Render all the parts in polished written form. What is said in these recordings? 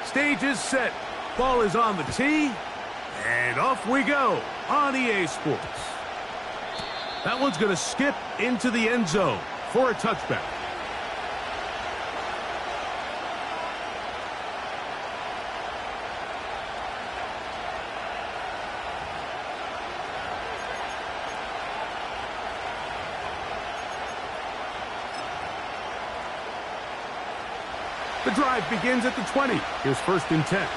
Stage is set. Ball is on the tee. And off we go on EA Sports. That one's going to skip into the end zone for a touchback. The drive begins at the 20. Here's 1st and 10.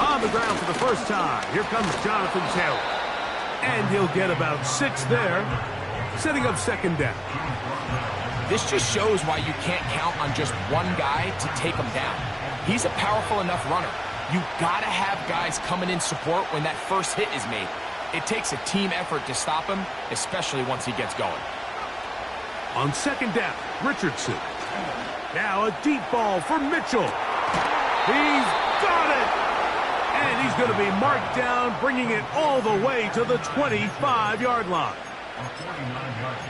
On the ground for the first time. Here comes Jonathan Taylor. And he'll get about 6 there, setting up 2nd down. This just shows why you can't count on just one guy to take him down. He's a powerful enough runner. You gotta have guys coming in support when that first hit is made. It takes a team effort to stop him, especially once he gets going. On 2nd down, Richardson. Now a deep ball for Mitchell. He's got it! And he's going to be marked down, bringing it all the way to the 25-yard line.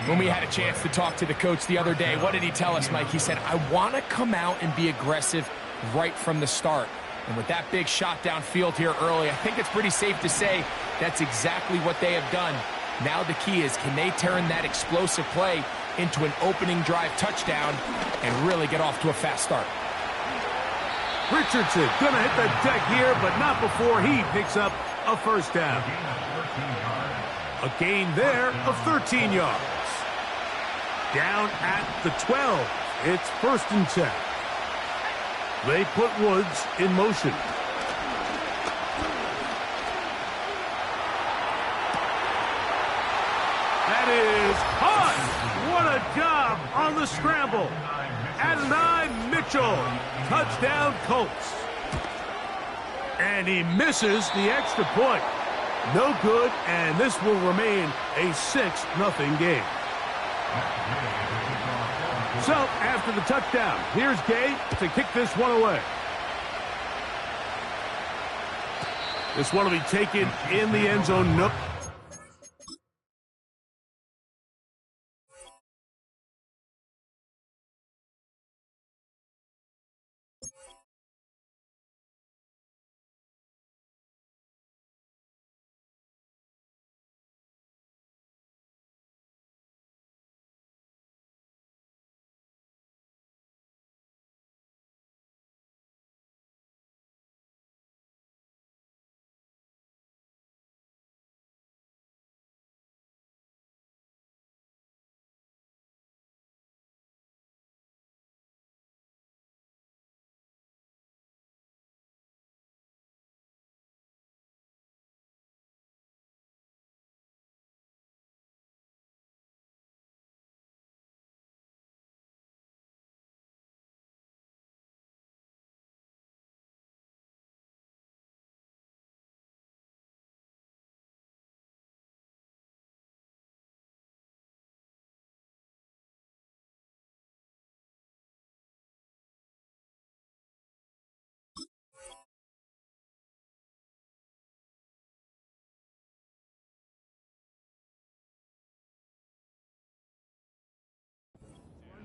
When we had a chance to talk to the coach the other day, what did he tell us, Mike? He said, I want to come out and be aggressive right from the start. And with that big shot downfield here early, I think it's pretty safe to say that's exactly what they have done. Now the key is, can they turn that explosive play into an opening drive touchdown and really get off to a fast start? Richardson going to hit the deck here, but not before he picks up a 1st down. A gain there of 13 yards. Down at the 12. It's 1st and 10. They put Woods in motion. That is hot. What a job on the scramble. Adonai Mitchell. Touchdown Colts. And he misses the extra point. No good, and this will remain a 6-0 game. So, after the touchdown, here's Gay to kick this one away. This one will be taken in the end zone. Nope.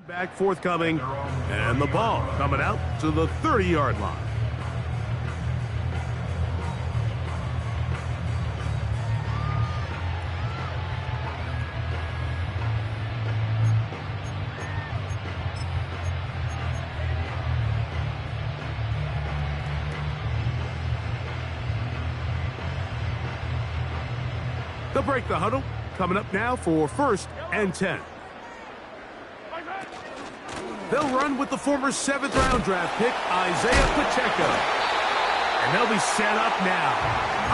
Back forthcoming, and the ball coming out to the 30-yard line. They'll break the huddle. Coming up now for 1st and 10. They'll run with the former 7th-round draft pick, Isaiah Pacheco. And they'll be set up now.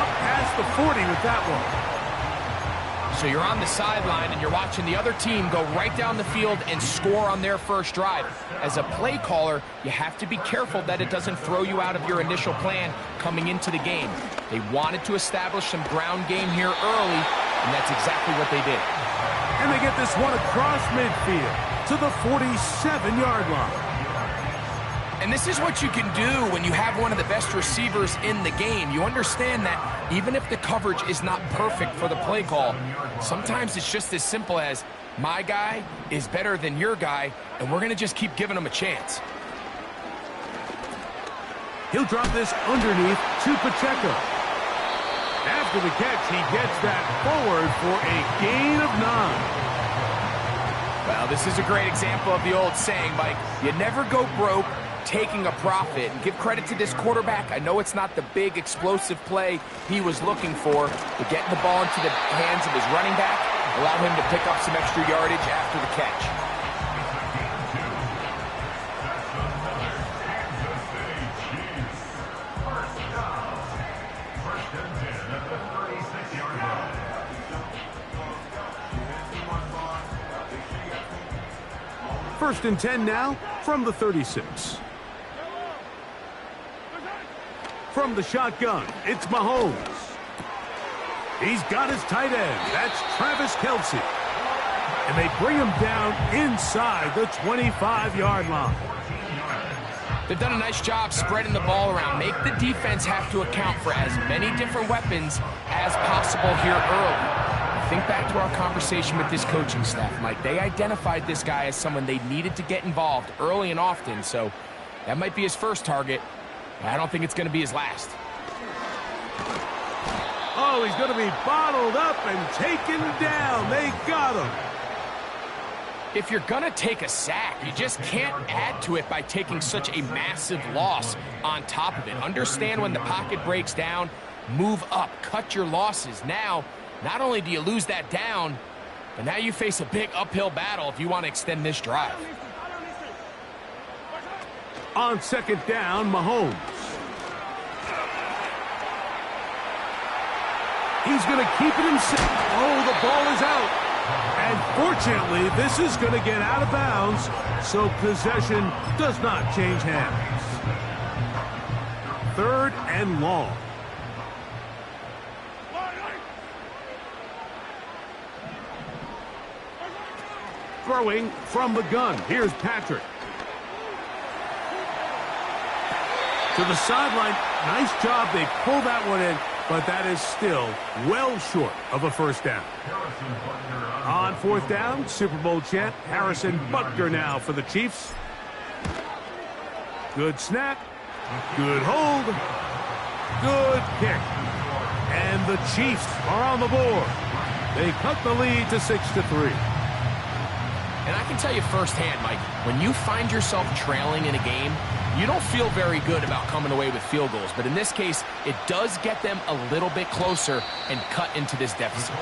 Up past the 40 with that one. So you're on the sideline and you're watching the other team go right down the field and score on their first drive. As a play caller, you have to be careful that it doesn't throw you out of your initial plan coming into the game. They wanted to establish some ground game here early, and that's exactly what they did. And they get this one across midfield to the 47-yard line. And this is what you can do when you have one of the best receivers in the game. You understand that even if the coverage is not perfect for the play call, sometimes it's just as simple as My guy is better than your guy, and we're going to just keep giving him a chance. He'll drop this underneath to Pacheco. After the catch, he gets that forward for a gain of 9. Well, this is a great example of the old saying, Mike. You never go broke taking a profit. And give credit to this quarterback. I know it's not the big explosive play he was looking for, but getting the ball into the hands of his running back allowed him to pick up some extra yardage after the catch. First and 10 now from the 36. From the shotgun, it's Mahomes. He's got his tight end. That's Travis Kelce. And they bring him down inside the 25-yard line. They've done a nice job spreading the ball around. Make the defense have to account for as many different weapons as possible here early. Think back to our conversation with this coaching staff, Mike. They identified this guy as someone they needed to get involved early and often, so that might be his first target. I don't think it's going to be his last. Oh, he's going to be bottled up and taken down. They got him. If you're going to take a sack, you just can't add to it by taking such a massive loss on top of it. Understand when the pocket breaks down, move up, cut your losses. Now, not only do you lose that down, but now you face a big uphill battle if you want to extend this drive. On second down, Mahomes. He's going to keep it himself. Oh, the ball is out. And fortunately, this is going to get out of bounds, so possession does not change hands. Third and long. Throwing from the gun. Here's Patrick. To the sideline. Nice job. They pull that one in, but that is still well short of a first down. On fourth down, Super Bowl champ Harrison Butker now for the Chiefs. Good snap. Good hold. Good kick. And the Chiefs are on the board. They cut the lead to 6-3. And I can tell you firsthand, Mike, when you find yourself trailing in a game, you don't feel very good about coming away with field goals. But in this case, it does get them a little bit closer and cut into this deficit.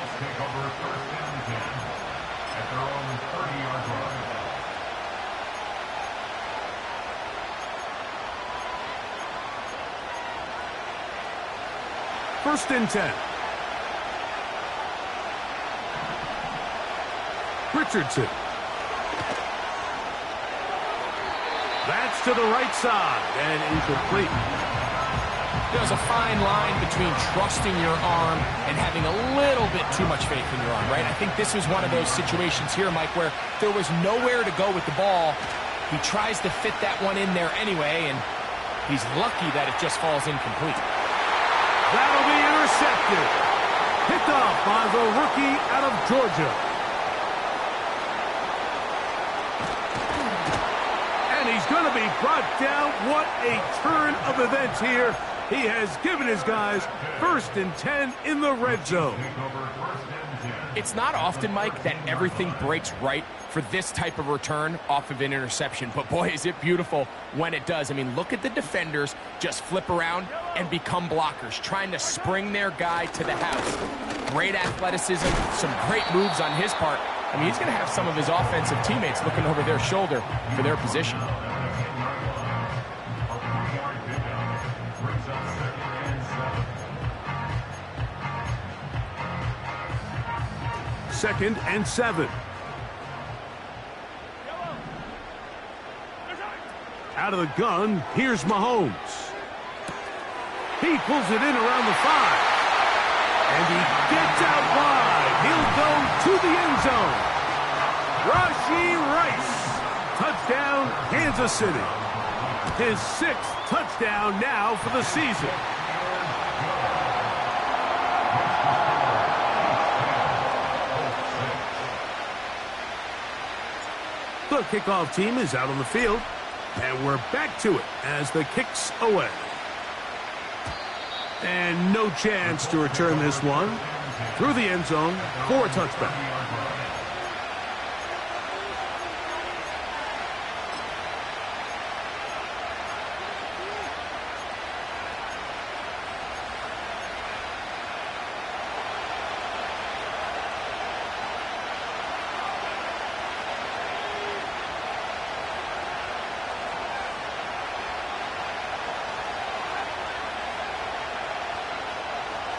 First and 10. Richardson. That's to the right side and incomplete. There's a fine line between trusting your arm and having a little bit too much faith in your arm, right? I think this was one of those situations here, Mike, where there was nowhere to go with the ball. He tries to fit that one in there anyway, and he's lucky that it just falls incomplete. That'll be intercepted. Picked off by the rookie out of Georgia. And he's going to be brought down. What a turn of events here. He has given his guys first and 10 in the red zone. It's not often, Mike, that everything breaks right for this type of return off of an interception. But boy, is it beautiful when it does. I mean, look at the defenders just flip around and become blockers, trying to spring their guy to the house. Great athleticism, some great moves on his part. I mean, he's going to have some of his offensive teammates looking over their shoulder for their position. Second and 7. Out of the gun, here's Mahomes. He pulls it in around the 5. And he gets out wide. He'll go to the end zone. Rashee Rice. Touchdown, Kansas City. His 6th touchdown now for the season. The kickoff team is out on the field, and we're back to it as the kick's away. And no chance to return this one through the end zone for a touchback.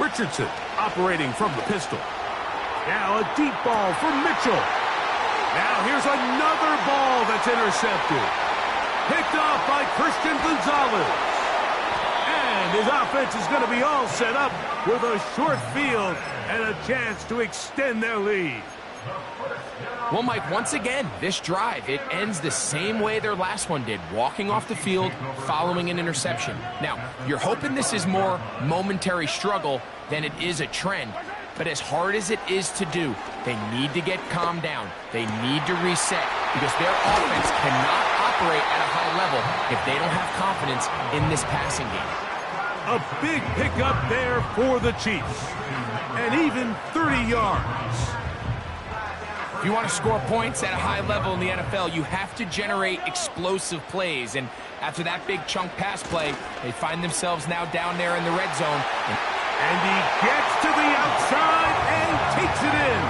Richardson operating from the pistol. Now a deep ball for Mitchell. Now here's another ball that's intercepted. Picked off by Christian Gonzalez. And his offense is going to be all set up with a short field and a chance to extend their lead. Well, Mike, once again, this drive, it ends the same way their last one did, walking off the field, following an interception. Now, you're hoping this is more momentary struggle than it is a trend, but as hard as it is to do, they need to get calmed down. They need to reset because their offense cannot operate at a high level if they don't have confidence in this passing game. A big pickup there for the Chiefs, and even 30 yards. If you want to score points at a high level in the NFL, you have to generate explosive plays. And after that big chunk pass play, they find themselves now down there in the red zone. And he gets to the outside and takes it in.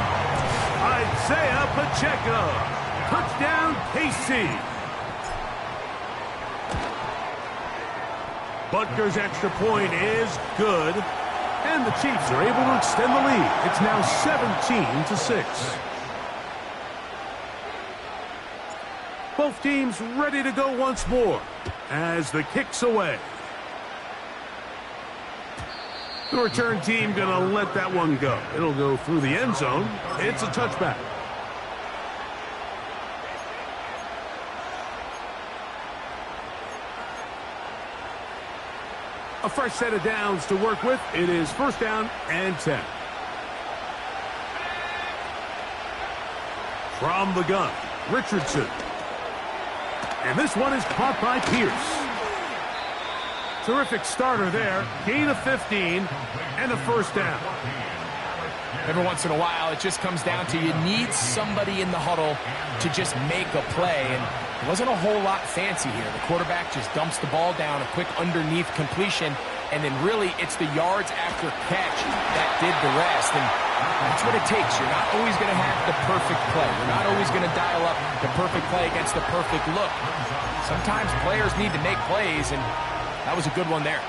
Isaiah Pacheco. Touchdown, KC. Butker's extra point is good. And the Chiefs are able to extend the lead. It's now 17-6. Both teams ready to go once more as the kick's away. The return team going to let that one go. It'll go through the end zone. It's a touchback. A fresh set of downs to work with. It is first down and 10. From the gun, Richardson. And this one is caught by Pierce. Terrific starter there. Gain of 15 and a first down. Every once in a while, it just comes down to you need somebody in the huddle to just make a play. And it wasn't a whole lot fancy here. The quarterback just dumps the ball down, a quick underneath completion, and then really it's the yards after catch that did the rest. And that's what it takes. You're not always going to have the perfect play. You're not always going to dial up the perfect play against the perfect look. Sometimes players need to make plays, and that was a good one there.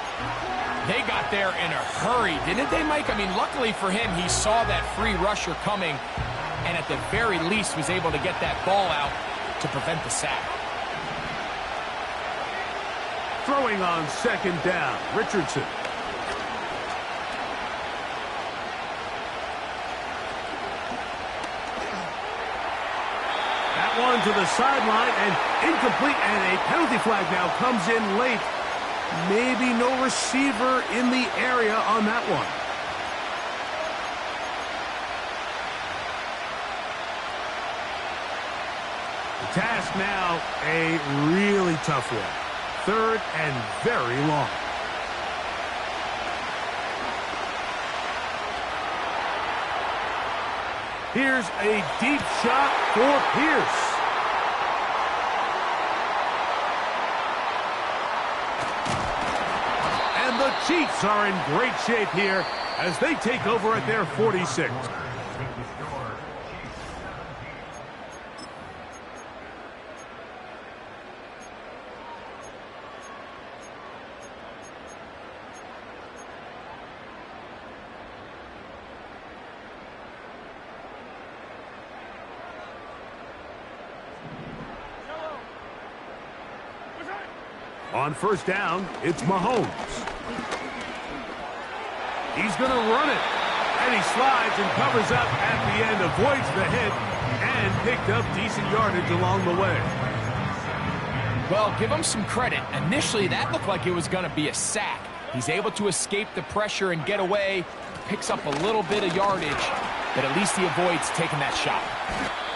They got there in a hurry, didn't they, Mike? I mean, luckily for him, he saw that free rusher coming, and at the very least was able to get that ball out to prevent the sack. Throwing on second down, Richardson. That one to the sideline and incomplete, and a penalty flag now comes in late. Maybe no receiver in the area on that one. The task now, a really tough one. Third and very long. Here's a deep shot for Pierce. And the Chiefs are in great shape here as they take over at their 46. On first down, it's Mahomes. He's going to run it. And he slides and covers up at the end, avoids the hit, and picked up decent yardage along the way. Well, give him some credit. Initially, that looked like it was going to be a sack. He's able to escape the pressure and get away, picks up a little bit of yardage, but at least he avoids taking that shot.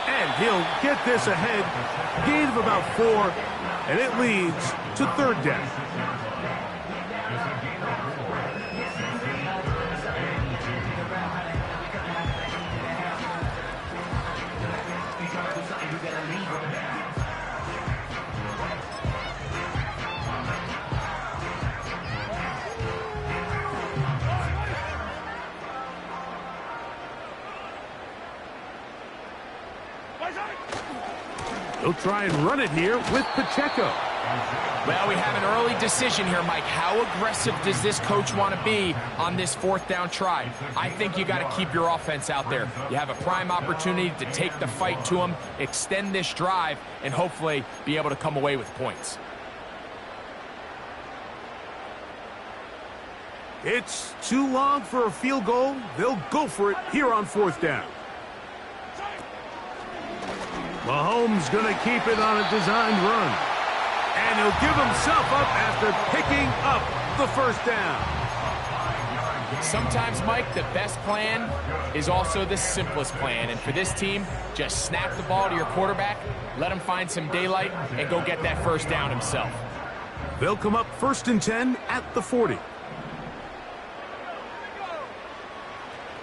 And he'll get this ahead. Gain of about 4, and it leads to third down. He'll try and run it here with Pacheco. Well, we have an early decision here, Mike. How aggressive does this coach want to be on this fourth down try? I think you got to keep your offense out there. You have a prime opportunity to take the fight to him, extend this drive, and hopefully be able to come away with points. It's too long for a field goal. They'll go for it here on fourth down. Mahomes going to keep it on a designed run. And he'll give himself up after picking up the first down. Sometimes, Mike, the best plan is also the simplest plan. And for this team, just snap the ball to your quarterback, let him find some daylight, and go get that first down himself. They'll come up 1st and 10 at the 40.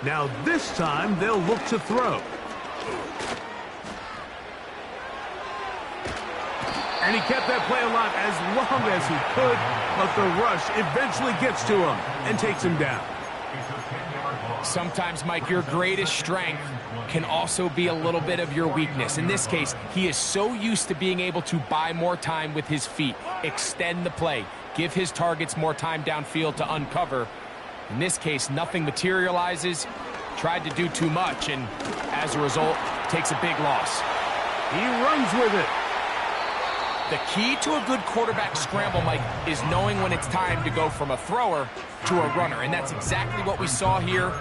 Now this time, they'll look to throw. And he kept that play alive as long as he could, but the rush eventually gets to him and takes him down. Sometimes, Mike, your greatest strength can also be a little bit of your weakness. In this case, he is so used to being able to buy more time with his feet, extend the play, give his targets more time downfield to uncover. In this case, nothing materializes, tried to do too much, and as a result, takes a big loss. He runs with it. The key to a good quarterback scramble, Mike, is knowing when it's time to go from a thrower to a runner, and that's exactly what we saw here.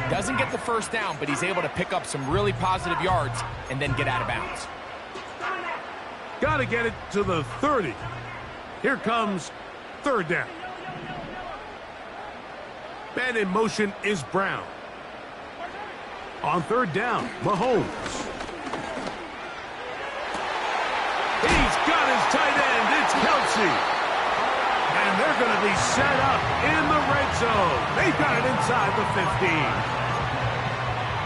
Doesn't get the first down, but he's able to pick up some really positive yards and then get out of bounds. Got to get it to the 30. Here comes third down. Man in motion is Brown. On third down, Mahomes. He's got his tight end. It's Kelsey. And they're going to be set up in the red zone. They've got it inside the 15.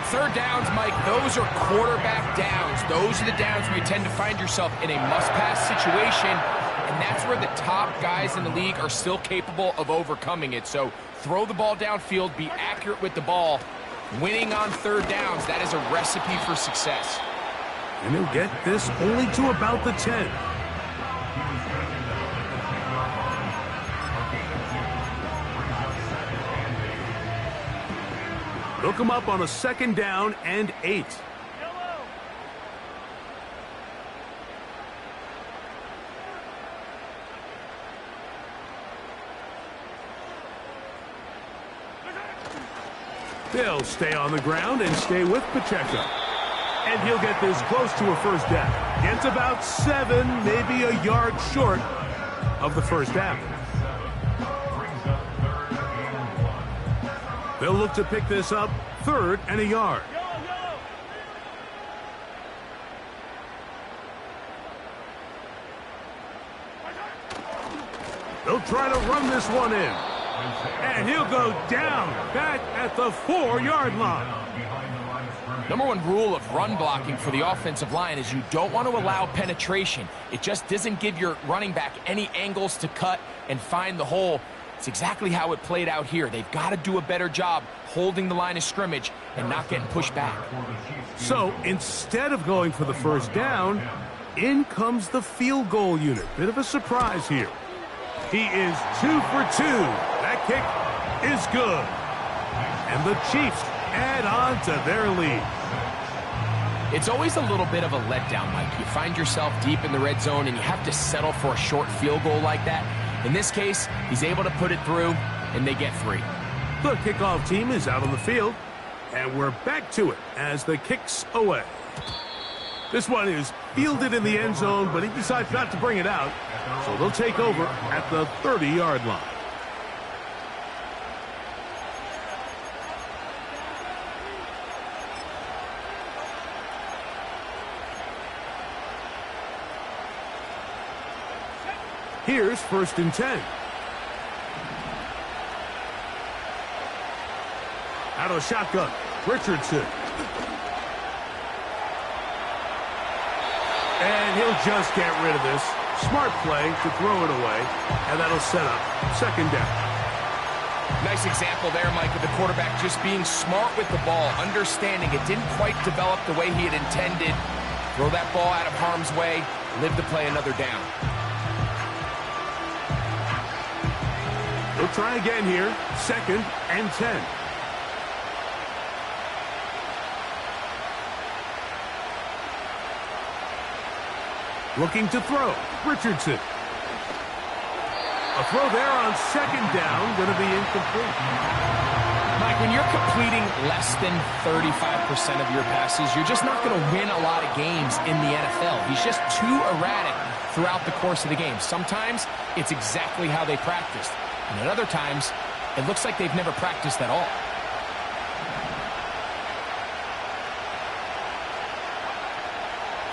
Third downs, Mike, those are quarterback downs. Those are the downs where you tend to find yourself in a must-pass situation, and that's where the top guys in the league are still capable of overcoming it. So throw the ball downfield, be accurate with the ball. Winning on third downs, that is a recipe for success. And he'll get this only to about the 10. They'll come up on a 2nd down and 8. They'll stay on the ground and stay with Pacheco. And he'll get this close to a first down. Gets about 7, maybe a yard short of the first down. They'll look to pick this up 3rd and a yard. They'll try to run this one in. And he'll go down back at the 4-yard line. Number one rule of run blocking for the offensive line is you don't want to allow penetration. It just doesn't give your running back any angles to cut and find the hole. It's exactly how it played out here. They've got to do a better job holding the line of scrimmage and not getting pushed back. So instead of going for the first down, in comes the field goal unit. Bit of a surprise here. He is 2 for 2. That kick is good. And the Chiefs add on to their lead. It's always a little bit of a letdown, Mike. You find yourself deep in the red zone and you have to settle for a short field goal like that. In this case, he's able to put it through, and they get 3. The kickoff team is out on the field, and we're back to it as the kick's away. This one is fielded in the end zone, but he decides not to bring it out, so they'll take over at the 30-yard line. Here's 1st and 10. Out of the shotgun, Richardson. And he'll just get rid of this. Smart play to throw it away, and that'll set up 2nd down. Nice example there, Mike, of the quarterback just being smart with the ball, understanding it didn't quite develop the way he had intended. Throw that ball out of harm's way, live to play another down. We'll try again here, 2nd and 10. Looking to throw, Richardson. A throw there on 2nd down, going to be incomplete. Mike, when you're completing less than 35% of your passes, you're just not going to win a lot of games in the NFL. He's just too erratic throughout the course of the game. Sometimes it's exactly how they practiced. And at other times, it looks like they've never practiced at all.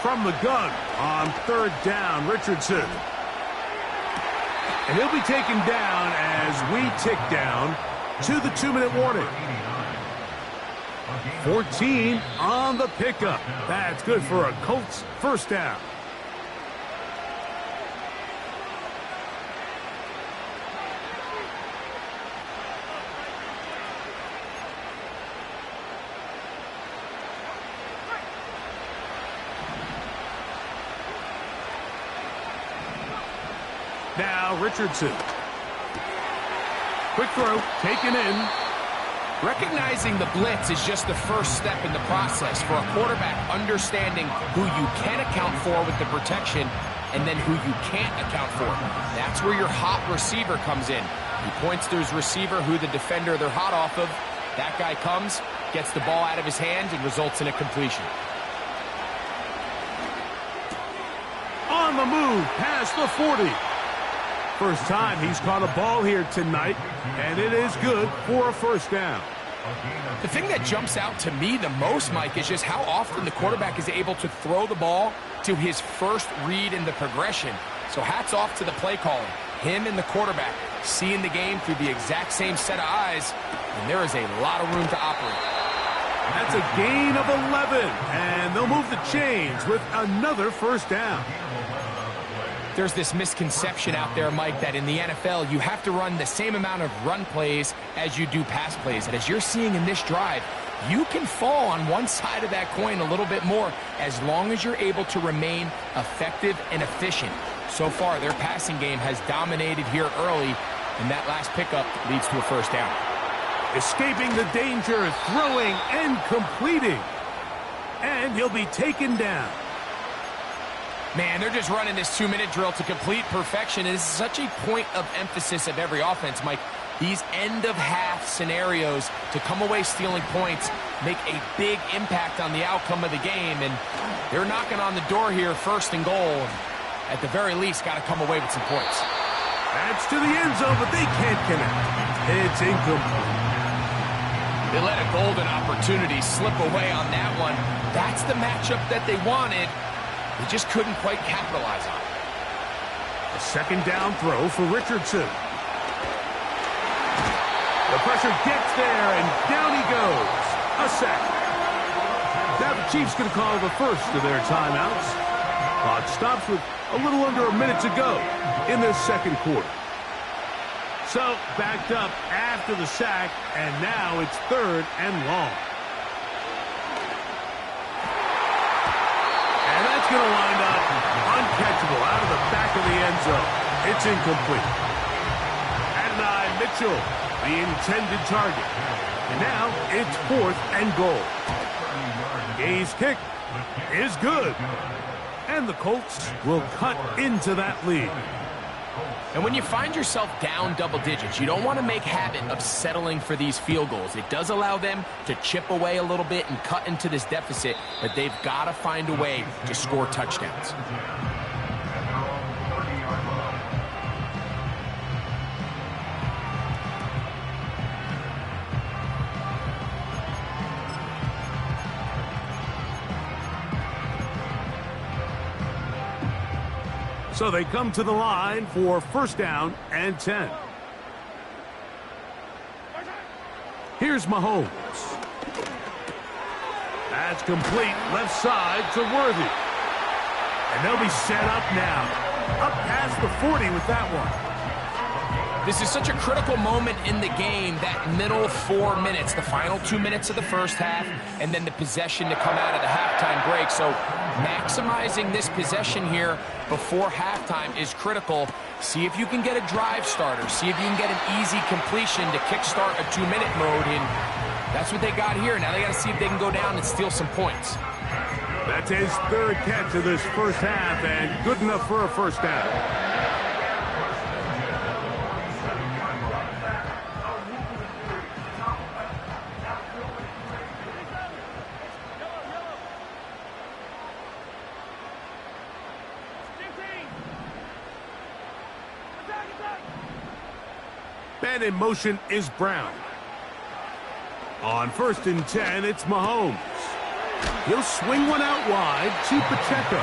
From the gun on 3rd down, Richardson. And he'll be taken down as we tick down to the 2-minute warning. 14 on the pickup. That's good for a Colts 1st down. Now Richardson. Quick throw, taken in. Recognizing the blitz is just the first step in the process for a quarterback understanding who you can account for with the protection and then who you can't account for. That's where your hot receiver comes in. He points to his receiver, who the defender they're hot off of. That guy comes, gets the ball out of his hand, and results in a completion. On the move, past the 40. First time he's caught a ball here tonight, and it is good for a 1st down. The thing that jumps out to me the most, Mike, is just how often the quarterback is able to throw the ball to his first read in the progression. So hats off to the play caller. Him and the quarterback seeing the game through the exact same set of eyes, and there is a lot of room to operate. That's a gain of 11, and they'll move the chains with another 1st down. There's this misconception out there, Mike, that in the NFL, you have to run the same amount of run plays as you do pass plays. And as you're seeing in this drive, you can fall on one side of that coin a little bit more as long as you're able to remain effective and efficient. So far, their passing game has dominated here early, and that last pickup leads to a 1st down. Escaping the danger, throwing and completing. And he'll be taken down. Man, they're just running this 2-minute drill to complete perfection. It is such a point of emphasis of every offense, Mike. These end-of-half scenarios to come away stealing points make a big impact on the outcome of the game, and they're knocking on the door here, 1st and goal. At the very least, got to come away with some points. That's to the end zone, but they can't connect. It's incomplete. They let a golden opportunity slip away on that one. That's the matchup that they wanted. They just couldn't quite capitalize on it. A 2nd down throw for Richardson. The pressure gets there, and down he goes. A sack. Now the Chiefs going to call the first of their timeouts. Clock stops with a little under a minute to go in this 2nd quarter. So, backed up after the sack, and now it's 3rd and long. Going to wind up uncatchable out of the back of the end zone. It's incomplete. Adonai Mitchell, the intended target. And now it's 4th and goal. Gay's kick is good. And the Colts will cut into that lead. And when you find yourself down double digits, you don't want to make habit of settling for these field goals. It does allow them to chip away a little bit and cut into this deficit, but they've got to find a way to score touchdowns. So they come to the line for first down and 10. Here's Mahomes. That's complete left side to Worthy. And they'll be set up now. Up past the 40 with that one. This is such a critical moment in the game, that middle 4 minutes, the final 2 minutes of the first half, and then the possession to come out of the halftime break. So maximizing this possession here before halftime is critical. See if you can get a drive starter. See if you can get an easy completion to kickstart a 2-minute mode. And that's what they got here. Now they got to see if they can go down and steal some points. That's his third catch of this first half, and good enough for a first down. Man in motion is Brown. On first and 10, it's Mahomes. He'll swing one out wide to Pacheco.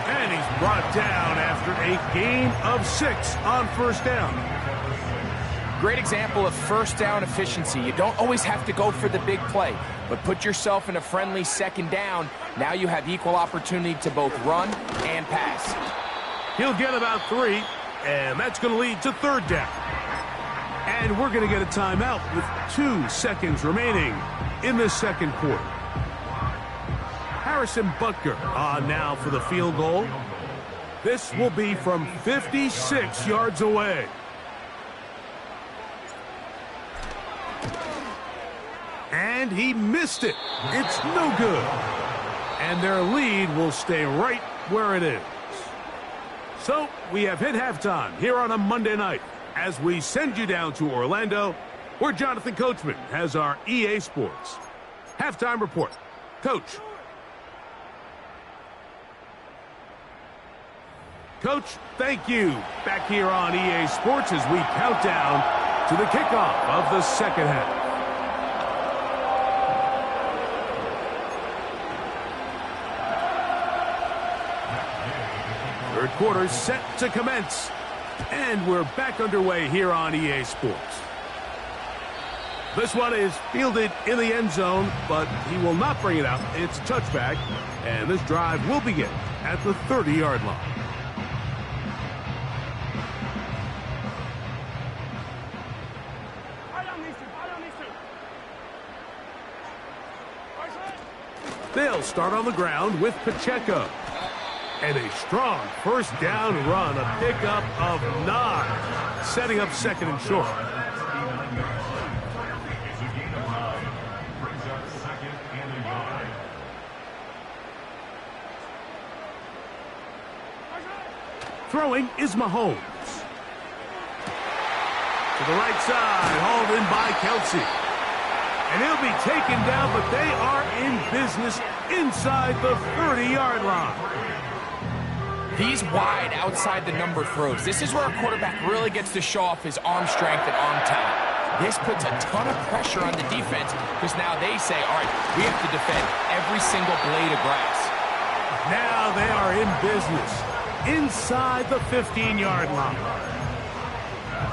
And he's brought down after a gain of 6 on first down. Great example of first down efficiency. You don't always have to go for the big play, but put yourself in a friendly second down. Now you have equal opportunity to both run and pass. He'll get about 3, and that's going to lead to third down. And we're going to get a timeout with 2 seconds remaining in the second quarter. Harrison Butker on now for the field goal. This will be from 56 yards away. And he missed it. It's no good. And their lead will stay right where it is. So we have hit halftime here on a Monday night, as we send you down to Orlando, where Jonathan Coachman has our EA Sports halftime report. Coach. Coach, thank you. Back here on EA Sports as we count down to the kickoff of the second half. Third quarter set to commence. And we're back underway here on EA Sports. This one is fielded in the end zone, but he will not bring it out. It's touchback, and this drive will begin at the 30-yard line. They'll start on the ground with Pacheco. And a strong first down run, a pickup of 9, setting up second and short. Throwing is Mahomes. To the right side, hauled in by Kelsey. And he'll be taken down, but they are in business inside the 30-yard line. These wide outside the number throws. This is where a quarterback really gets to show off his arm strength and arm talent. This puts a ton of pressure on the defense because now they say, all right, we have to defend every single blade of grass. Now they are in business inside the 15-yard line.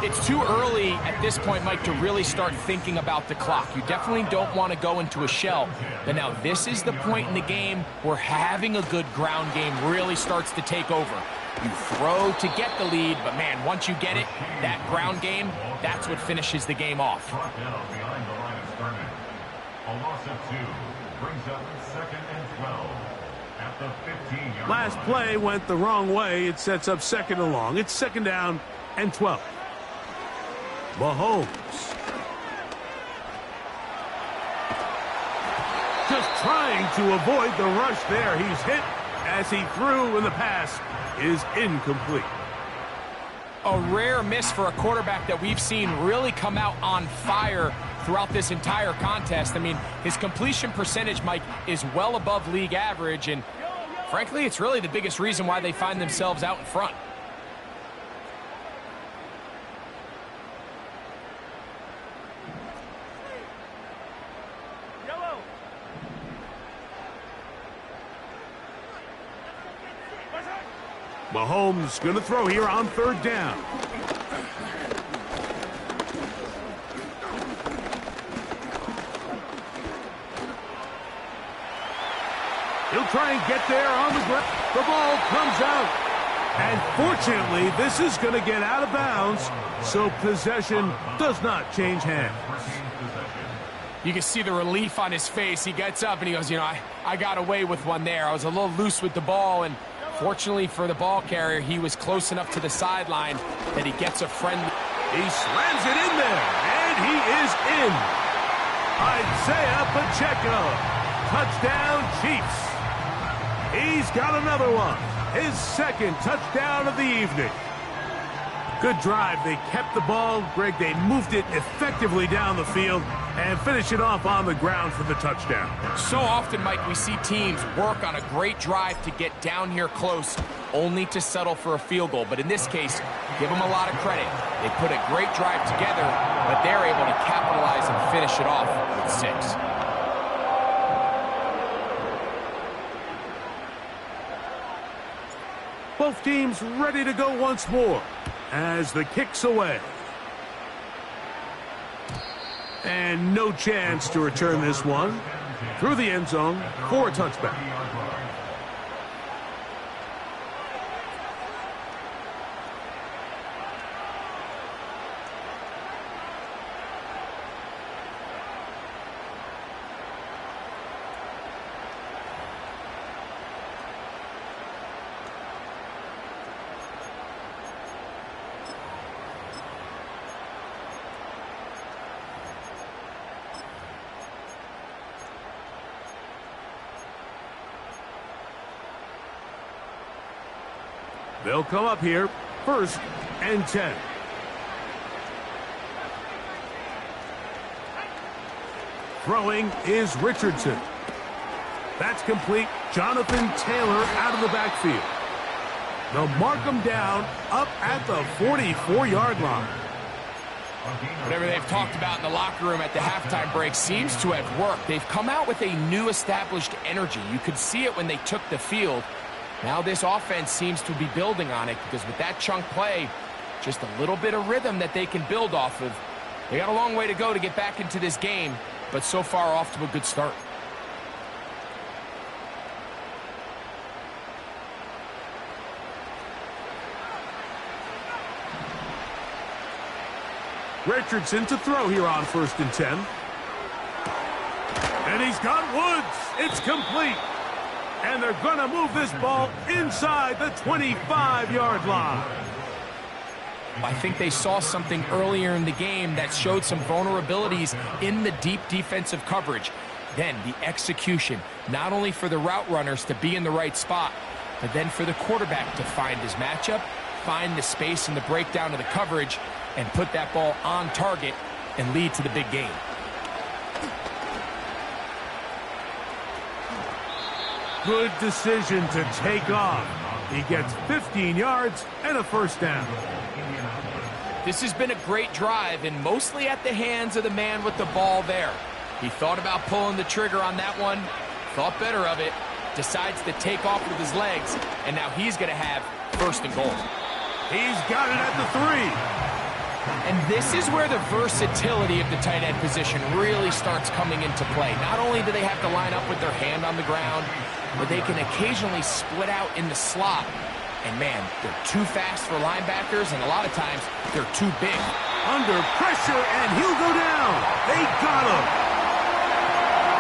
It's too early at this point, Mike, to really start thinking about the clock. You definitely don't want to go into a shell. But now this is the point in the game where having a good ground game really starts to take over. You throw to get the lead, but man, once you get it, that ground game, that's what finishes the game off. A loss of 2 brings up second and 12 at the 15-yard line. Last play went the wrong way. It sets up second and long. It's second down and 12. Mahomes. Just trying to avoid the rush there. He's hit as he threw, and the pass is incomplete. A rare miss for a quarterback that we've seen really come out on fire throughout this entire contest. I mean, his completion percentage, Mike, is well above league average, and frankly, it's really the biggest reason why they find themselves out in front. Mahomes going to throw here on 3rd down. He'll try and get there on the ground. The ball comes out. And fortunately, this is going to get out of bounds, so possession does not change hands. You can see the relief on his face. He gets up and he goes, I got away with one there. I was a little loose with the ball, and fortunately for the ball carrier, he was close enough to the sideline that he gets a friendly. He slams it in there, and he is in. Isaiah Pacheco. Touchdown, Chiefs. He's got another one. His 2nd touchdown of the evening. Good drive. They kept the ball. Greg, they moved it effectively down the field and finish it off on the ground for the touchdown. So often, Mike, we see teams work on a great drive to get down here close, only to settle for a field goal. But in this case, give them a lot of credit. They put a great drive together, but they're able to capitalize and finish it off with 6. Both teams ready to go once more as the kick's away. And no chance to return this one through the end zone for a touchback. They'll come up here, 1st and 10. Throwing is Richardson. That's complete. Jonathan Taylor out of the backfield. They'll mark him down up at the 44-yard line. Whatever they've talked about in the locker room at the halftime break seems to have worked. They've come out with a new established energy. You could see it when they took the field. Now this offense seems to be building on it because with that chunk play, just a little bit of rhythm that they can build off of. They got a long way to go to get back into this game, but so far off to a good start. Richardson to throw here on 1st and 10. And he's got Woods. It's complete. And they're going to move this ball inside the 25-yard line. I think they saw something earlier in the game that showed some vulnerabilities in the deep defensive coverage. Then the execution, not only for the route runners to be in the right spot, but then for the quarterback to find his matchup, find the space in the breakdown of the coverage, and put that ball on target and lead to the big game. Good decision to take off. He gets 15 yards and a 1st down. This has been a great drive and mostly at the hands of the man with the ball there. He thought about pulling the trigger on that one, thought better of it, decides to take off with his legs, and now he's going to have 1st and goal. He's got it at the 3. And this is where the versatility of the tight end position really starts coming into play. Not only do they have to line up with their hand on the ground, but they can occasionally split out in the slot. And man, they're too fast for linebackers, and a lot of times they're too big. Under pressure, and he'll go down. They got him.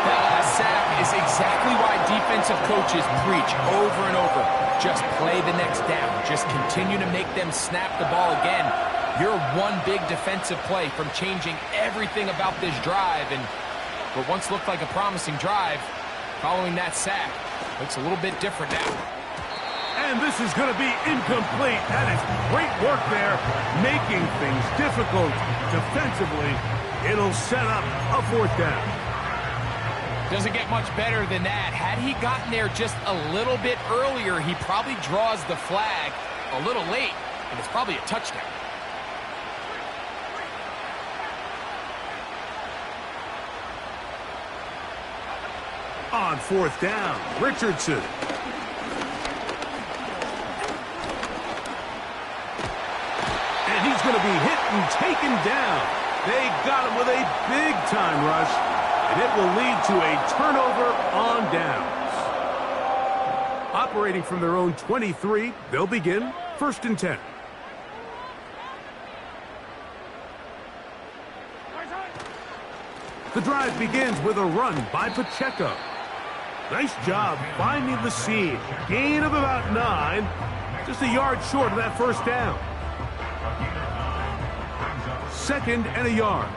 That last sack is exactly why defensive coaches preach over and over. Just play the next down. Just continue to make them snap the ball again. You're one big defensive play from changing everything about this drive, and what once looked like a promising drive, following that sack, looks a little bit different now. And this is going to be incomplete. That is great work there, making things difficult defensively. It'll set up a 4th down. Doesn't get much better than that. Had he gotten there just a little bit earlier, he probably draws the flag a little late, and it's probably a touchdown. On 4th down, Richardson. and taken down. They got him with a big-time rush, and it will lead to a turnover on downs. Operating from their own 23, they'll begin 1st and 10. The drive begins with a run by Pacheco. Nice job finding the seam. Gain of about 9. Just a yard short of that first down. 2nd and a yard.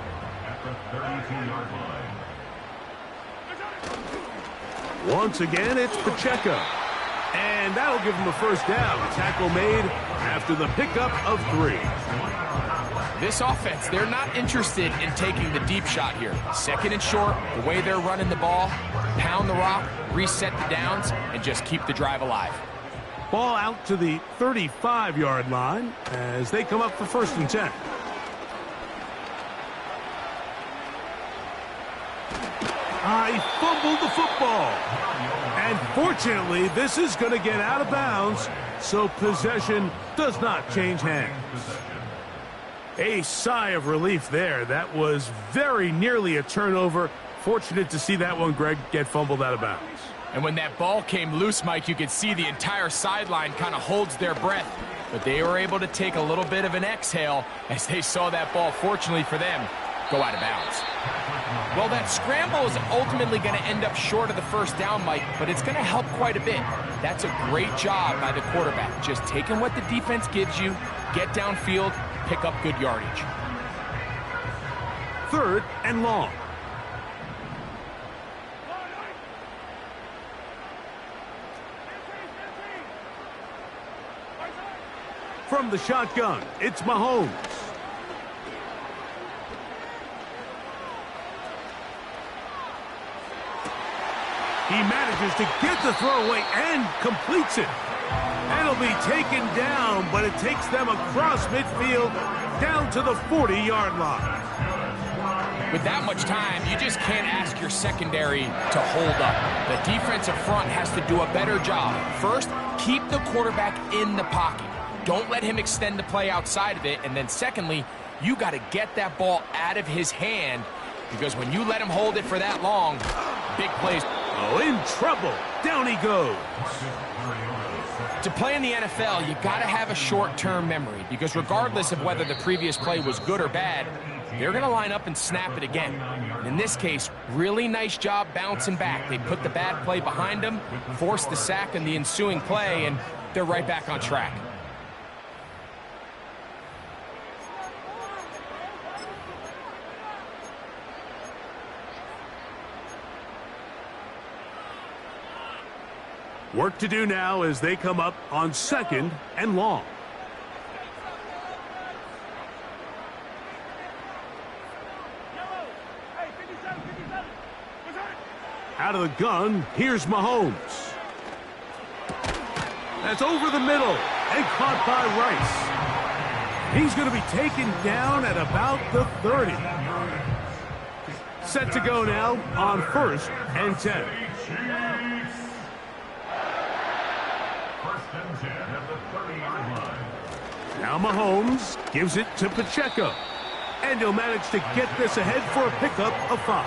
At the 32-yard line. Once again, it's Pacheco. And that'll give him a first down. A tackle made after the pickup of 3. This offense, they're not interested in taking the deep shot here. 2nd and short, the way they're running the ball, pound the rock, reset the downs, and just keep the drive alive. Ball out to the 35-yard line as they come up for 1st and 10. I fumbled the football. And fortunately, this is going to get out of bounds, so possession does not change hands. A sigh of relief there. That was very nearly a turnover. Fortunate to see that one, Greg, get fumbled out of bounds. And when that ball came loose, Mike, you could see the entire sideline kind of holds their breath. But they were able to take a little bit of an exhale as they saw that ball, fortunately for them, go out of bounds. Well, that scramble is ultimately going to end up short of the first down, Mike, but it's going to help quite a bit. That's a great job by the quarterback, just taking what the defense gives you, get downfield, pick up good yardage. 3rd and long. From the shotgun, it's Mahomes. He manages to get the throw away and completes it. And it'll be taken down, but it takes them across midfield down to the 40-yard line. With that much time, you just can't ask your secondary to hold up. The defensive front has to do a better job. First, keep the quarterback in the pocket. Don't let him extend the play outside of it. And then secondly, you got to get that ball out of his hand, because when you let him hold it for that long, big plays. Oh, in trouble. Down he goes. To play in the NFL, you got to have a short-term memory, because regardless of whether the previous play was good or bad, they're going to line up and snap it again. And in this case, really nice job bouncing back. They put the bad play behind them, forced the sack in the ensuing play, and they're right back on track. Work to do now as they come up on 2nd and long. Out of the gun, here's Mahomes. That's over the middle and caught by Rice. He's going to be taken down at about the 30. Set to go now on 1st and 10. Now Mahomes gives it to Pacheco. And he'll manage to get this ahead for a pickup of 5.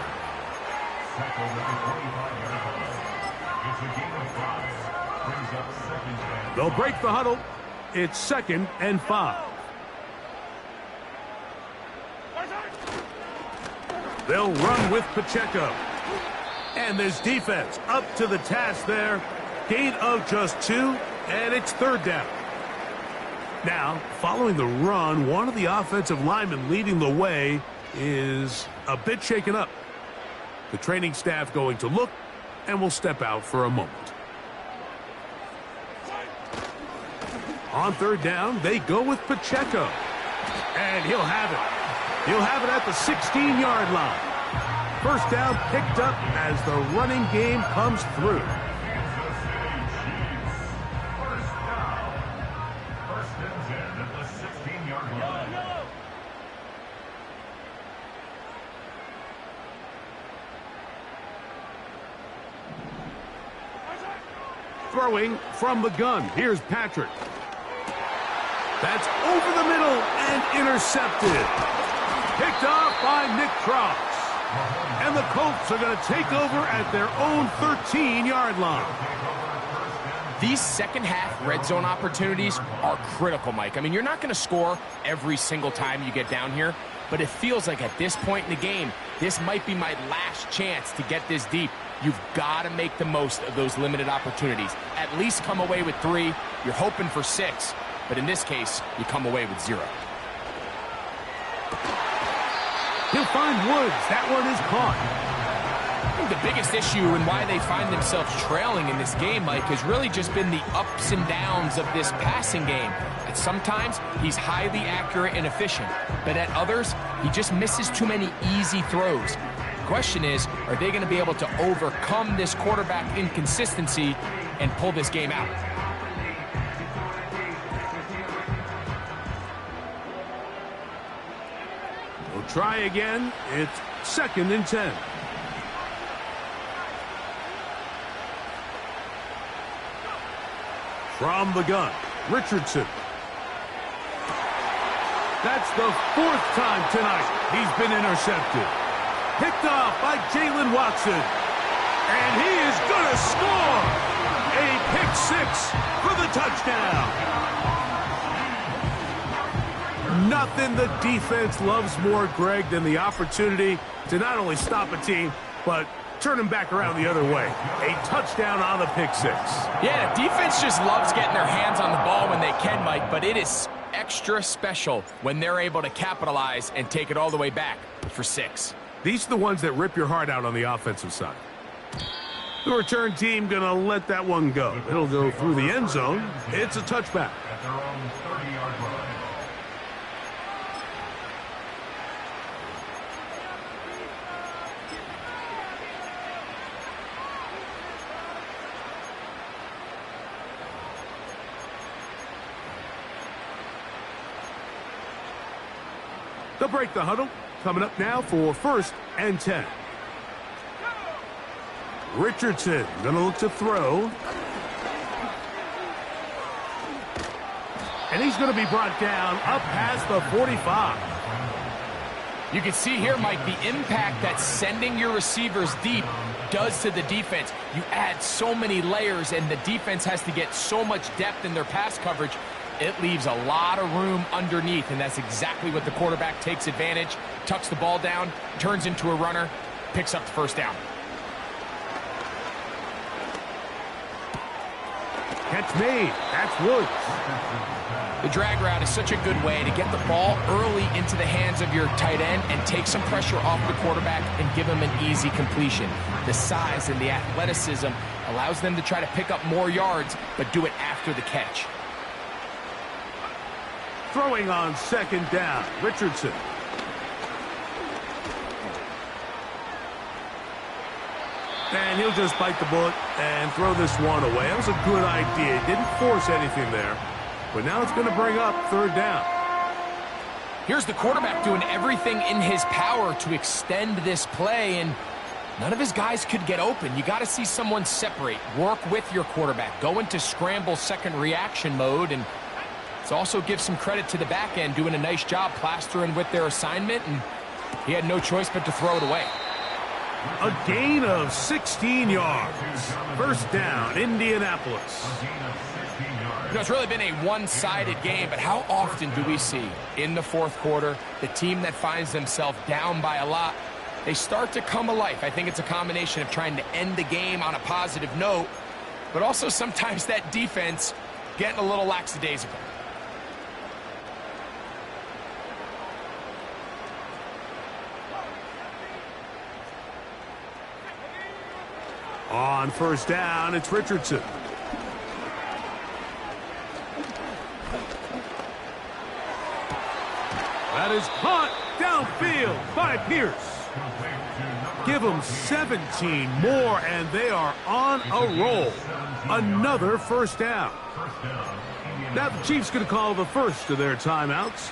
They'll break the huddle. It's 2nd and 5. They'll run with Pacheco. And this defense up to the task there. Gain of just 2, and it's 3rd down. Now, following the run, one of the offensive linemen leading the way is a bit shaken up. The training staff going to look, and will step out for a moment. On 3rd down, they go with Pacheco. And he'll have it. He'll have it at the 16-yard line. First down picked up as the running game comes through. Throwing from the gun. Here's Patrick. That's over the middle and intercepted. Picked off by Nick Cross. And the Colts are going to take over at their own 13-yard line. These second-half red zone opportunities are critical, Mike. I mean, you're not going to score every single time you get down here, but it feels like at this point in the game, this might be my last chance to get this deep. You've got to make the most of those limited opportunities. At least come away with 3. You're hoping for 6, but in this case, you come away with 0. He'll find Woods. That one is caught. I think the biggest issue and why they find themselves trailing in this game, Mike, has really just been the ups and downs of this passing game. At sometimes, he's highly accurate and efficient, but at others, he just misses too many easy throws. The question is, are they going to be able to overcome this quarterback inconsistency and pull this game out? We'll try again. It's 2nd and 10. From the gun, Richardson. That's the 4th time tonight he's been intercepted. Picked off by Jalen Watson. And he is going to score. A pick 6 for the touchdown. Nothing the defense loves more, Greg, than the opportunity to not only stop a team, but turn them back around the other way. A touchdown on the pick 6. Yeah, the defense just loves getting their hands on the ball when they can, Mike, but it is extra special when they're able to capitalize and take it all the way back for 6. These are the ones that rip your heart out on the offensive side. The return team going to let that one go. It'll go through the end zone. It's a touchback. At their own 30-yard line. They'll break the huddle. Coming up now for 1st and 10. Richardson going to look to throw. And he's going to be brought down up past the 45. You can see here, Mike, the impact that sending your receivers deep does to the defense. You add so many layers, and the defense has to get so much depth in their pass coverage. It leaves a lot of room underneath, and that's exactly what the quarterback takes advantage, tucks the ball down, turns into a runner, picks up the 1st down. Catch made. That's Woods. The drag route is such a good way to get the ball early into the hands of your tight end and take some pressure off the quarterback and give him an easy completion. The size and the athleticism allows them to try to pick up more yards, but do it after the catch. Throwing on 2nd down, Richardson. And he'll just bite the bullet and throw this one away. That was a good idea. Didn't force anything there. But now it's going to bring up 3rd down. Here's the quarterback doing everything in his power to extend this play, and none of his guys could get open. You got to see someone separate, work with your quarterback, go into scramble second reaction mode, and it also gives some credit to the back end doing a nice job plastering with their assignment, and he had no choice but to throw it away. A gain of 16 yards. 1st down, Indianapolis. You know, it's really been a one-sided game, but how often do we see in the 4th quarter the team that finds themselves down by a lot, they start to come alive? I think it's a combination of trying to end the game on a positive note, but also sometimes that defense getting a little lackadaisical. On 1st down, it's Richardson. That is caught downfield by Pierce. Give them 17 more, and they are on a roll. Another 1st down. Now the Chiefs going to call the first of their timeouts.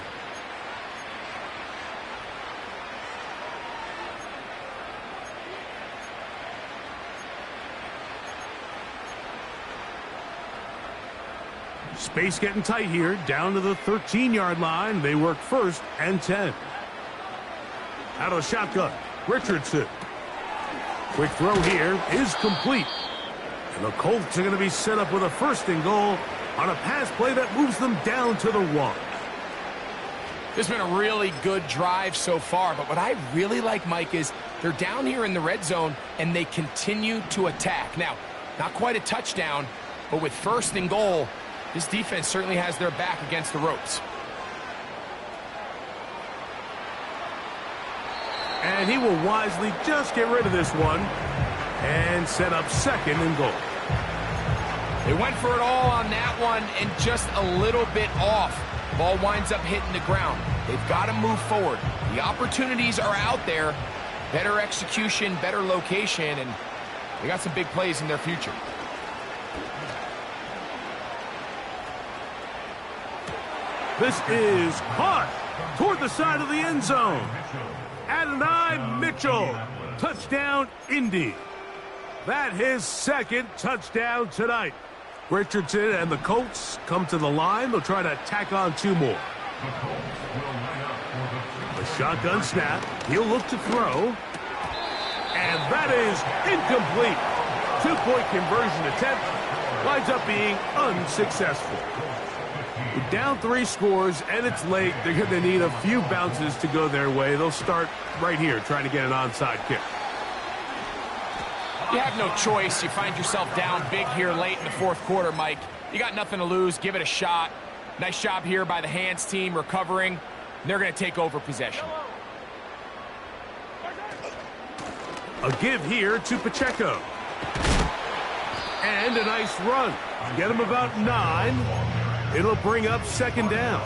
Space getting tight here, down to the 13-yard line. They work 1st and 10. Out of the shotgun, Richardson. Quick throw here is complete. And the Colts are going to be set up with a 1st and goal on a pass play that moves them down to the 1. This has been a really good drive so far, but what I really like, Mike, is they're down here in the red zone, and they continue to attack. Now, not quite a touchdown, but with 1st and goal, this defense certainly has their back against the ropes. And he will wisely just get rid of this one and set up 2nd and goal. They went for it all on that one and just a little bit off. Ball winds up hitting the ground. They've got to move forward. The opportunities are out there. Better execution, better location, and they got some big plays in their future. This is caught toward the side of the end zone. Adonai Mitchell, touchdown Indy. That his 2nd touchdown tonight. Richardson and the Colts come to the line. They'll try to tack on 2 more. The shotgun snap. He'll look to throw. And that is incomplete. 2-point conversion attempt winds up being unsuccessful. With down 3 scores and it's late, they're going to need a few bounces to go their way. They'll start right here trying to get an onside kick. You have no choice. You find yourself down big here late in the 4th quarter, Mike. You got nothing to lose. Give it a shot. Nice job here by the hands team recovering. They're going to take over possession. A give here to Pacheco. And a nice run. Get him about 9. It'll bring up 2nd down.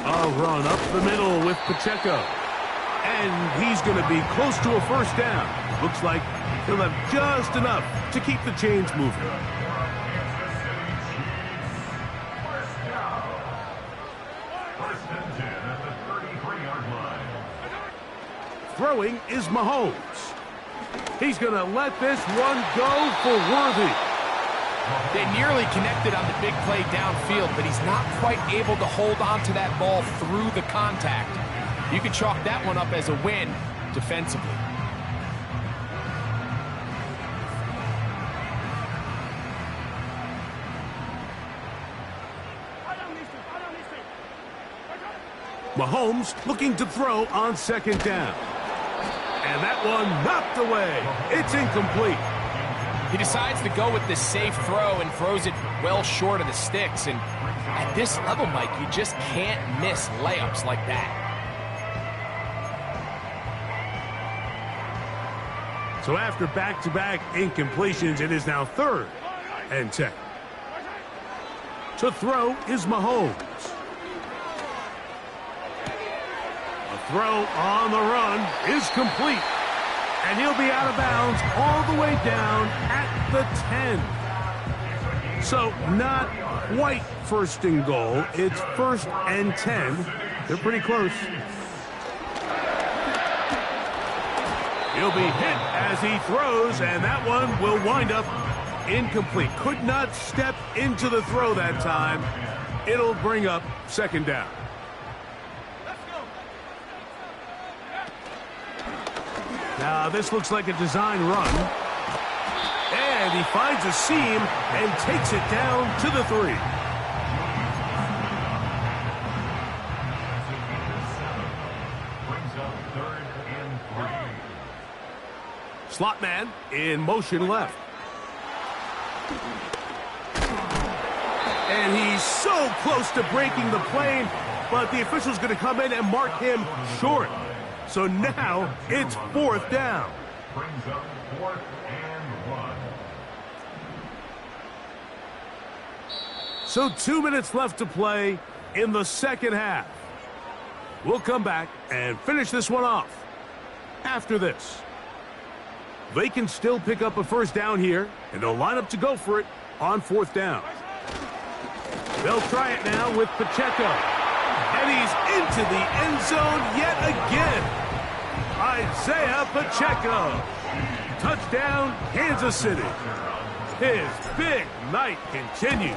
A run up the middle with Pacheco. And he's going to be close to a 1st down. Looks like he'll have just enough to keep the chains moving. Throwing is Mahomes. He's going to let this one go for Worthy. They nearly connected on the big play downfield, but he's not quite able to hold on to that ball through the contact. You can chalk that one up as a win defensively. Mahomes looking to throw on 2nd down. And that one knocked away. It's incomplete. He decides to go with this safe throw and throws it well short of the sticks. And at this level, Mike, you just can't miss layups like that. So after back-to-back incompletions, it is now 3rd and 10. To throw is Mahomes. A throw on the run is complete. And he'll be out of bounds all the way down at the 10. So not quite 1st and goal. It's 1st and 10. They're pretty close. He'll be hit as he throws, and that one will wind up incomplete. Could not step into the throw that time. It'll bring up 2nd down. Now, this looks like a design run. And he finds a seam and takes it down to the 3. Slot man in motion left. And he's so close to breaking the plane, but the official's going to come in and mark him short. So now it's 4th down. Brings up 4th and 1. So 2 minutes left to play in the 2nd half. We'll come back and finish this one off after this. They can still pick up a 1st down here, and they'll line up to go for it on 4th down. They'll try it now with Pacheco. And he's into the end zone yet again. Isaiah Pacheco. Touchdown, Kansas City. His big night continues.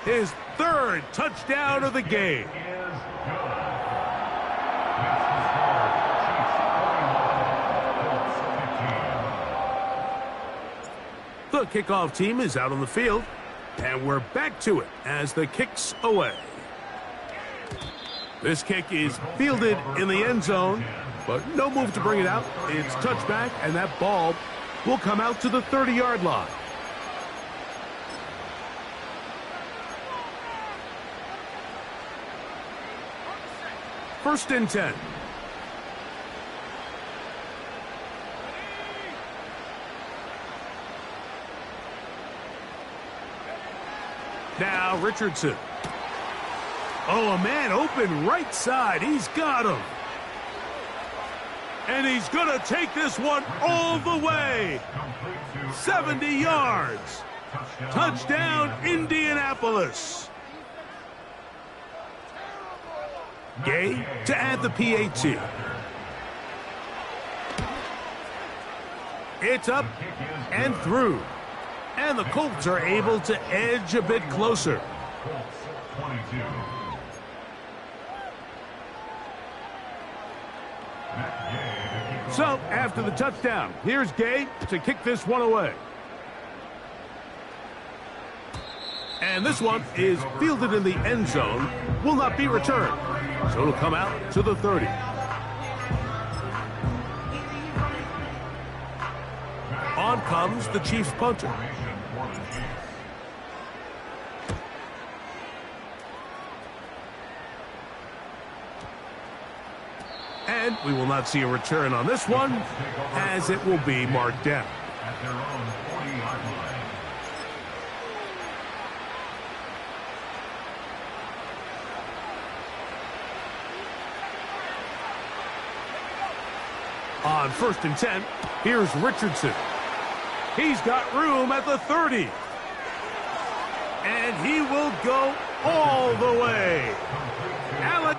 His third touchdown of the game. The kickoff team is out on the field, and we're back to it as the kick's away. This kick is fielded in the end zone, but no move to bring it out. It's touchback, and that ball will come out to the 30-yard line. First and 10. Now Richardson. Oh, a man open right side. He's got him. And he's going to take this one all the way. 70 yards. Touchdown, Indianapolis. Gay to add the PAT. It's up and through. And the Colts are able to edge a bit closer. So, after the touchdown, here's Gay to kick this one away. And this one is fielded in the end zone, will not be returned. So it'll come out to the 30. On comes the Chiefs punter. And we will not see a return on this one, as it will be marked down. At their own 40-yard line. On first and 10, here's Richardson. He's got room at the 30. And he will go all the way. Allen.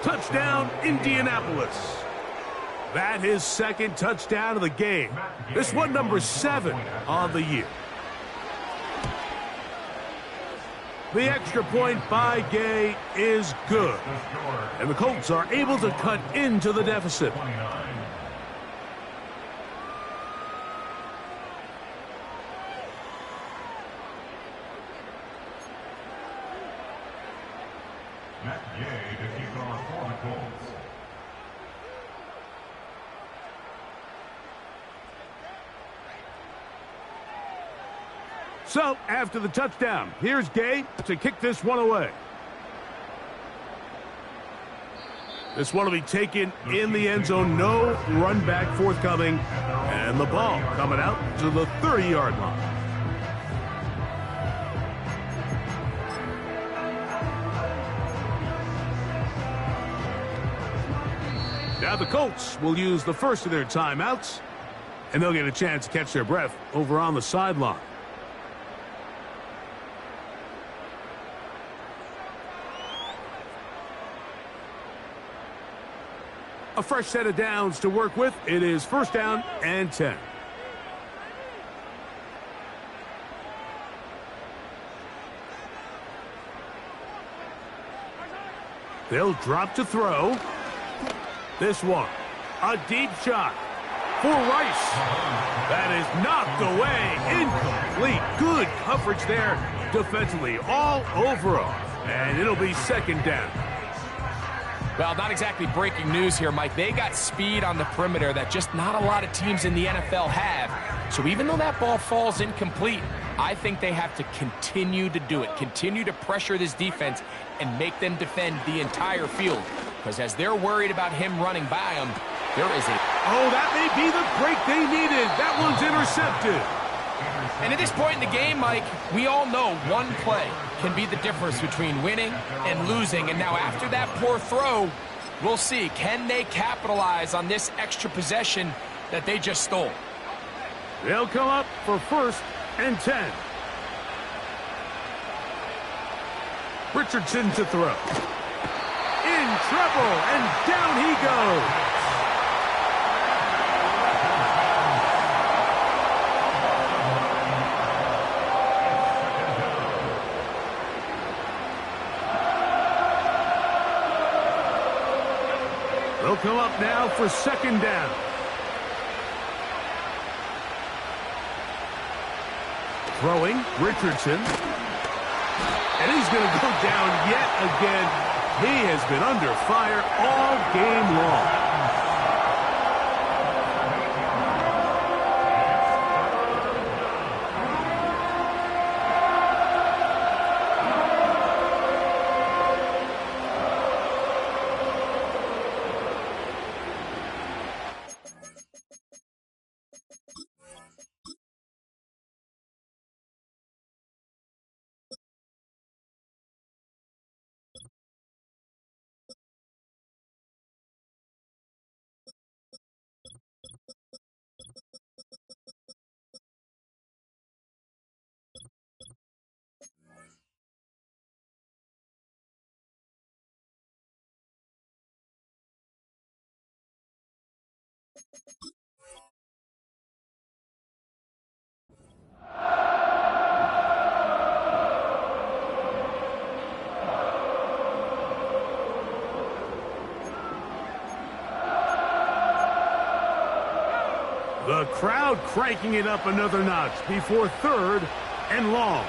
Touchdown, Indianapolis. That is second touchdown of the game. This one number 7 on the year. The extra point by Gay is good. And the Colts are able to cut into the deficit. So, after the touchdown, here's Gay to kick this one away. This one will be taken in the end zone. No run back forthcoming. And the ball coming out to the 30-yard line. Now the Colts will use the first of their timeouts, and they'll get a chance to catch their breath over on the sideline. A fresh set of downs to work with. It is first down and 10. They'll drop to throw. This one, a deep shot for Rice. That is knocked away, incomplete. Good coverage there defensively, all over him. And it'll be second down. Well, not exactly breaking news here, Mike. They got speed on the perimeter that just not a lot of teams in the NFL have. So even though that ball falls incomplete, I think they have to continue to do it, continue to pressure this defense and make them defend the entire field. Because as they're worried about him running by them, there is a... Oh, that may be the break they needed. That one's intercepted. And at this point in the game, Mike, we all know one play can be the difference between winning and losing. And now after that poor throw, we'll see. Can they capitalize on this extra possession that they just stole? They'll come up for 1st and 10. Richardson to throw. In trouble, and down he goes. They'll come up now for 2nd down. Throwing, Richardson. And he's going to go down yet again. He has been under fire all game long. The crowd cranking it up another notch before 3rd and long.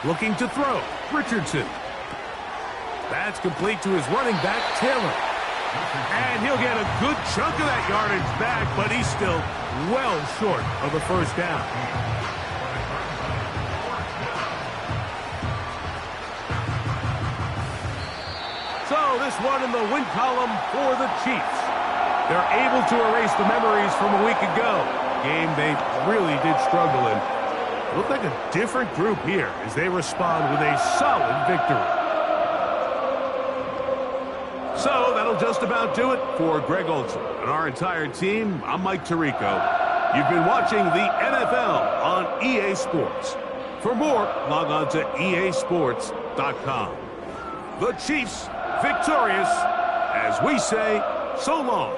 Looking to throw, Richardson. That's complete to his running back, Taylor. And he'll get a good chunk of that yardage back, but he's still well short of the 1st down. So this one in the win column for the Chiefs. They're able to erase the memories from a week ago. Game they really did struggle in. It looked like a different group here as they respond with a solid victory. So that'll just about do it for Greg Olson and our entire team. I'm Mike Tirico. You've been watching the NFL on EA Sports. For more, log on to easports.com. The Chiefs victorious, as we say, so long.